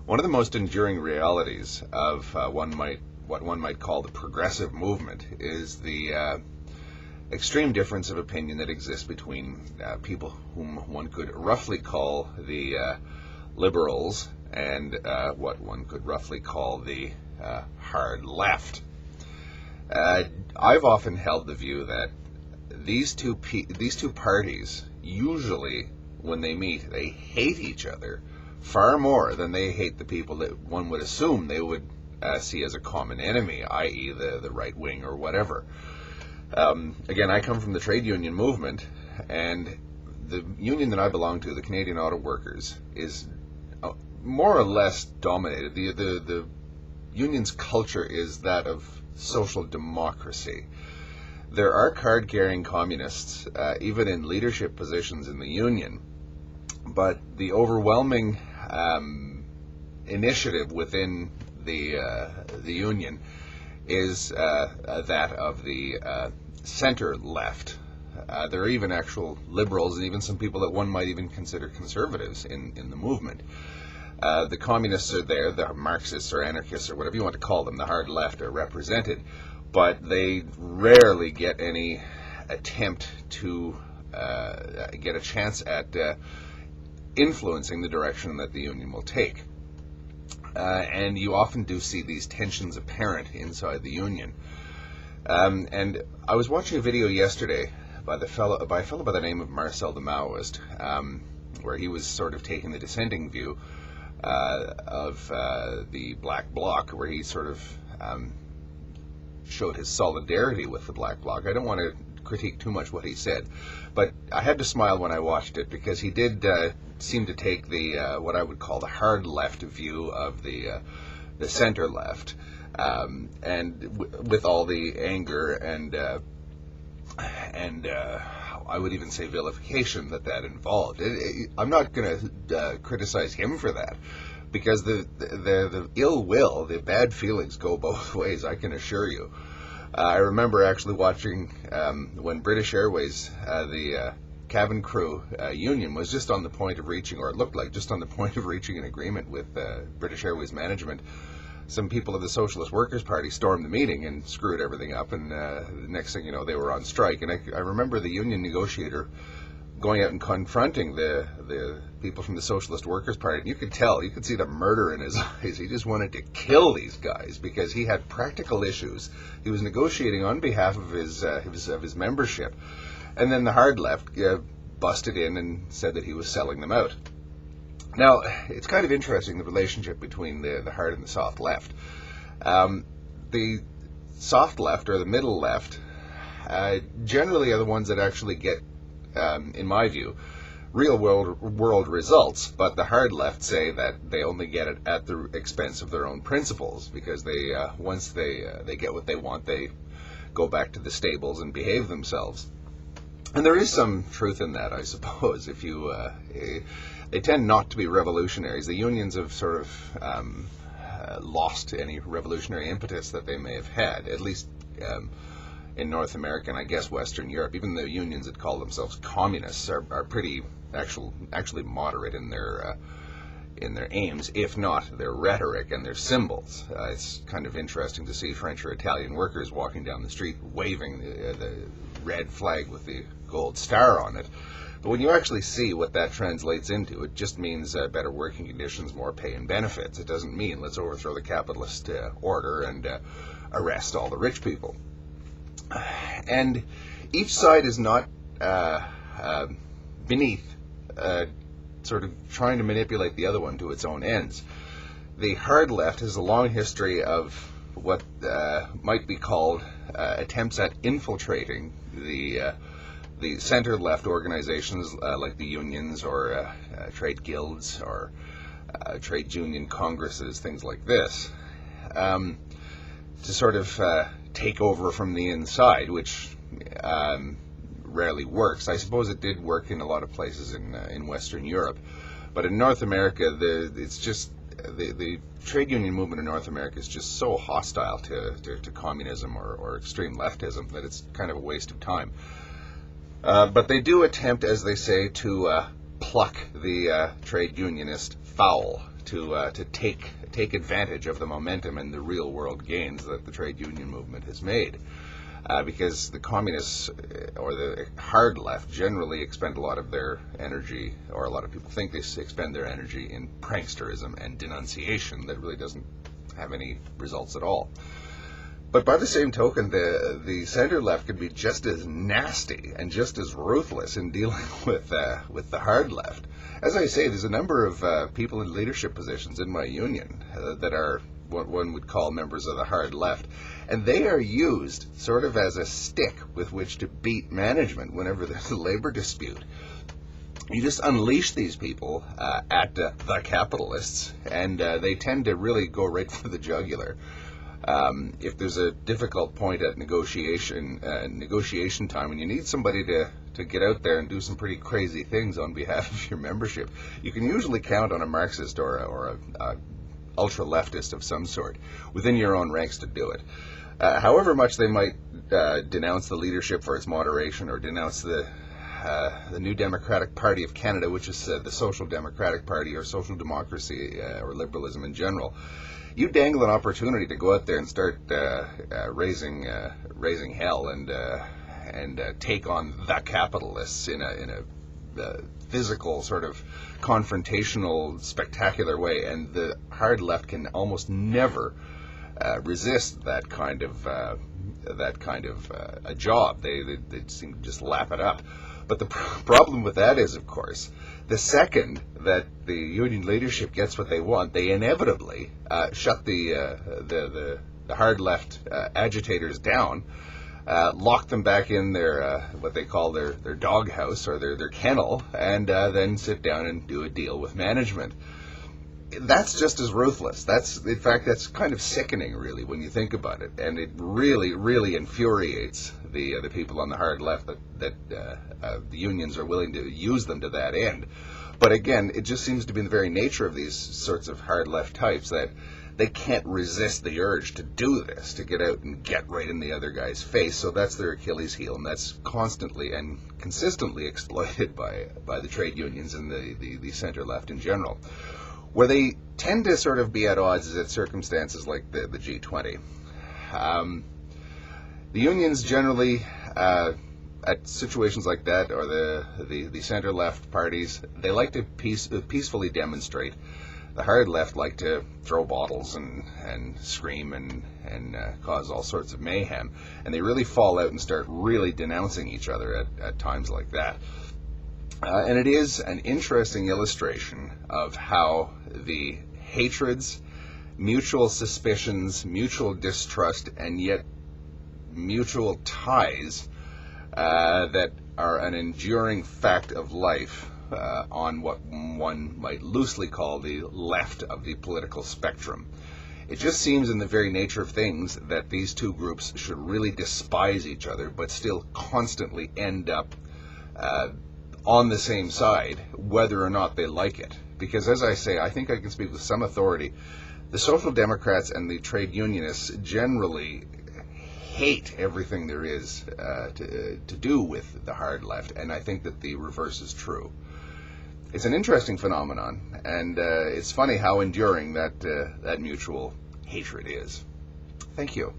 One of the most enduring realities of what one might call the progressive movement is the extreme difference of opinion that exists between people whom one could roughly call the liberals and what one could roughly call the hard left. I've often held the view that these two parties, usually when they meet, they hate each other far more than they hate the people that one would assume they would see as a common enemy, i.e. the right wing or whatever. Again, I come from the trade union movement, and the union that I belong to, the Canadian Auto Workers, is more or less dominated. The union's culture is that of social democracy. There are card-carrying communists, even in leadership positions in the union, but the overwhelming initiative within the union is that of the center left. There are even actual liberals and even some people that one might even consider conservatives in the movement. The communists are there, the Marxists or anarchists or whatever you want to call them, the hard left, are represented, but they rarely get any attempt to get a chance at influencing the direction that the union will take. And you often do see these tensions apparent inside the union. And I was watching a video yesterday by a fellow by the name of Marcel the Maoist, where he was sort of taking the dissenting view of the Black Bloc, where he sort of showed his solidarity with the Black Bloc. I don't want to critique too much what he said, but I had to smile when I watched it, because he did seem to take the what I would call the hard left view of the center left, and with all the anger and I would even say vilification that involved. I'm not going to criticize him for that, because the ill will, the bad feelings go both ways, I can assure you. I remember actually watching when British Airways, the cabin crew union, was just on the point of reaching, or it looked like just on the point of reaching an agreement with British Airways management. Some people of the Socialist Workers' Party stormed the meeting and screwed everything up, and the next thing you know, they were on strike. And I remember the union negotiator going out and confronting the people from the Socialist Workers' Party, and you could see the murder in his eyes. He just wanted to kill these guys because he had practical issues. He was negotiating on behalf of his membership, and then the hard left busted in and said that he was selling them out. Now, it's kind of interesting, the relationship between the hard and the soft left. The soft left, or the middle left, generally are the ones that actually get, in my view, real world results, but the hard left say that they only get it at the expense of their own principles, because they once they get what they want, they go back to the stables and behave themselves. And there is some truth in that, I suppose. If you they tend not to be revolutionaries. The unions have sort of lost any revolutionary impetus that they may have had, at least in North America and I guess Western Europe. Even the unions that call themselves communists are pretty actually moderate in their aims, if not their rhetoric and their symbols. It's kind of interesting to see French or Italian workers walking down the street waving the red flag with the gold star on it. But when you actually see what that translates into, it just means better working conditions, more pay and benefits. It doesn't mean let's overthrow the capitalist order and arrest all the rich people. And each side is not beneath sort of trying to manipulate the other one to its own ends. The hard left has a long history of what might be called attempts at infiltrating the center-left organizations like the unions or trade guilds or trade union congresses, things like this, to sort of take over from the inside, which rarely works. I suppose it did work in a lot of places in Western Europe, but in North America, the trade union movement in North America is just so hostile to communism or extreme leftism that it's kind of a waste of time. But they do attempt, as they say, to pluck the trade unionist fowl, to take advantage of the momentum and the real world gains that the trade union movement has made. Because the communists or the hard left generally expend a lot of their energy, or a lot of people think they expend their energy in pranksterism and denunciation that really doesn't have any results at all. But by the same token, the center left can be just as nasty and just as ruthless in dealing with the hard left. As I say, there's a number of people in leadership positions in my union that are what one would call members of the hard left, and they are used sort of as a stick with which to beat management whenever there's a labor dispute. You just unleash these people at the capitalists, and they tend to really go right for the jugular. If there's a difficult point at negotiation time, and you need somebody to get out there and do some pretty crazy things on behalf of your membership, you can usually count on a Marxist or a ultra-leftist of some sort within your own ranks to do it. However much they might denounce the leadership for its moderation, or denounce the New Democratic Party of Canada, which is the Social Democratic Party, or social democracy, or liberalism in general, you dangle an opportunity to go out there and start raising hell and take on the capitalists in a physical, sort of confrontational, spectacular way, and the hard left can almost never resist that kind of a job. They seem to just lap it up. But the problem with that is, of course, the second that the union leadership gets what they want, they inevitably shut the hard left agitators down, lock them back in their what they call their doghouse, or their kennel, and then sit down and do a deal with management. That's just as ruthless. In fact, that's kind of sickening, really, when you think about it, and it really, really infuriates the people on the hard left that the unions are willing to use them to that end. But again, it just seems to be the very nature of these sorts of hard left types that they can't resist the urge to do this, to get out and get right in the other guy's face. So that's their Achilles heel, and that's constantly and consistently exploited by the trade unions and the center left in general. Where they tend to sort of be at odds is at circumstances like the G20. The unions generally, at situations like that, or the center-left parties, they like to peacefully demonstrate. The hard left like to throw bottles and scream and cause all sorts of mayhem. And they really fall out and start really denouncing each other at times like that. And it is an interesting illustration of how the hatreds, mutual suspicions, mutual distrust, and yet mutual ties that are an enduring fact of life on what one might loosely call the left of the political spectrum. It just seems in the very nature of things that these two groups should really despise each other, but still constantly end up on the same side, whether or not they like it. Because, as I say, I think I can speak with some authority, the Social Democrats and the trade unionists generally hate everything there is to do with the hard left, and I think that the reverse is true. It's an interesting phenomenon, and it's funny how enduring that mutual hatred is. Thank you.